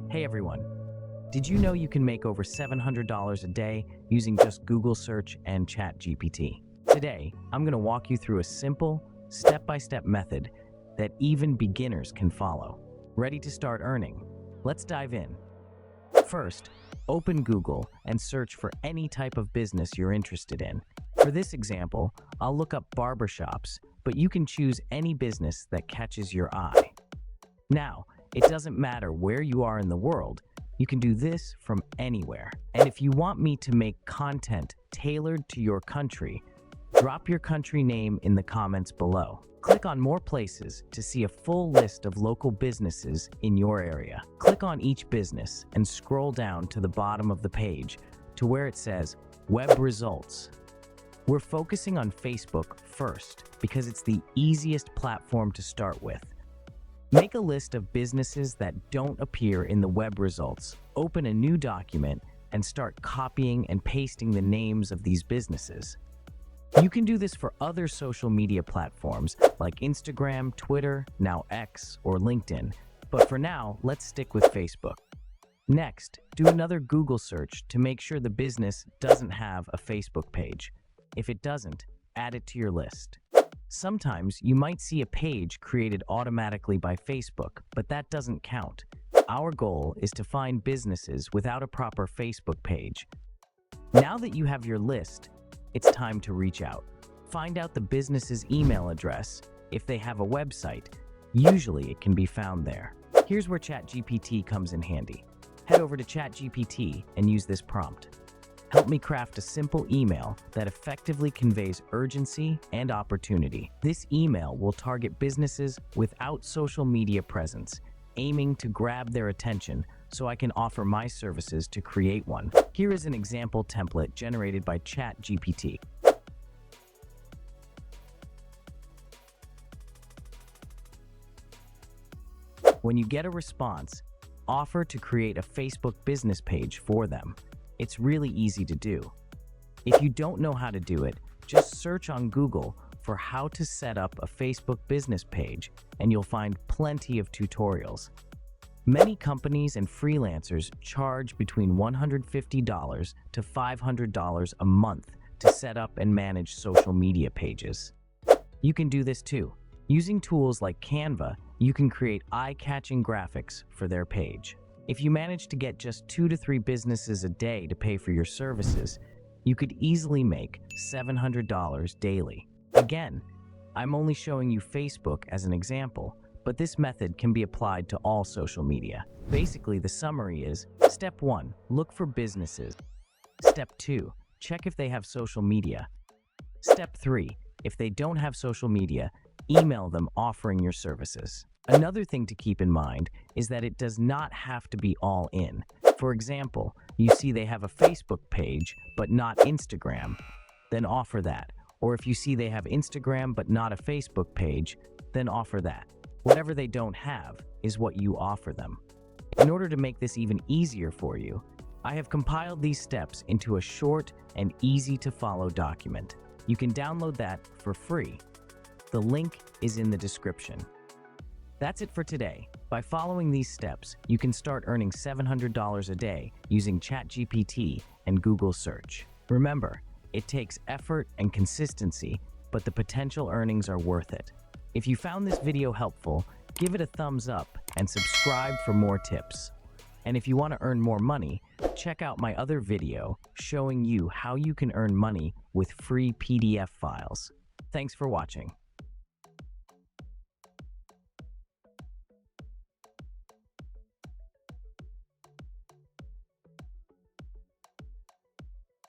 Hey everyone, did you know you can make over $700 a day using just Google Search and ChatGPT? Today, I'm going to walk you through a simple, step-by-step method that even beginners can follow. Ready to start earning? Let's dive in. First, open Google and search for any type of business you're interested in. For this example, I'll look up barbershops, but you can choose any business that catches your eye. Now, it doesn't matter where you are in the world, you can do this from anywhere. And if you want me to make content tailored to your country, drop your country name in the comments below. Click on More Places to see a full list of local businesses in your area. Click on each business and scroll down to the bottom of the page to where it says Web Results. We're focusing on Facebook first because it's the easiest platform to start with. Make a list of businesses that don't appear in the web results, open a new document, and start copying and pasting the names of these businesses. You can do this for other social media platforms like Instagram, Twitter, now X, or LinkedIn, but for now, let's stick with Facebook. Next, do another Google search to make sure the business doesn't have a Facebook page. If it doesn't, add it to your list. Sometimes you might see a page created automatically by Facebook, but that doesn't count. Our goal is to find businesses without a proper Facebook page. Now that you have your list, it's time to reach out. Find out the business's email address. If they have a website, usually it can be found there. Here's where ChatGPT comes in handy. Head over to ChatGPT and use this prompt. Help me craft a simple email that effectively conveys urgency and opportunity. This email will target businesses without social media presence, aiming to grab their attention so I can offer my services to create one. Here is an example template generated by ChatGPT. When you get a response, offer to create a Facebook business page for them. It's really easy to do. If you don't know how to do it, just search on Google for how to set up a Facebook business page, and you'll find plenty of tutorials. Many companies and freelancers charge between $150 to $500 a month to set up and manage social media pages. You can do this too. Using tools like Canva, you can create eye-catching graphics for their page. If you manage to get just 2 to 3 businesses a day to pay for your services, you could easily make $700 daily. Again, I'm only showing you Facebook as an example, but this method can be applied to all social media. Basically, the summary is: Step 1, look for businesses. Step 2, check if they have social media. Step 3, if they don't have social media, email them offering your services. Another thing to keep in mind is that it does not have to be all in. For example, you see they have a Facebook page but not Instagram, then offer that. Or if you see they have Instagram but not a Facebook page, then offer that. Whatever they don't have is what you offer them. In order to make this even easier for you, I have compiled these steps into a short and easy to follow document. You can download that for free. The link is in the description. That's it for today. By following these steps, you can start earning $700 a day using ChatGPT and Google Search. Remember, it takes effort and consistency, but the potential earnings are worth it. If you found this video helpful, give it a thumbs up and subscribe for more tips. And if you want to earn more money, check out my other video showing you how you can earn money with free PDF files. Thanks for watching.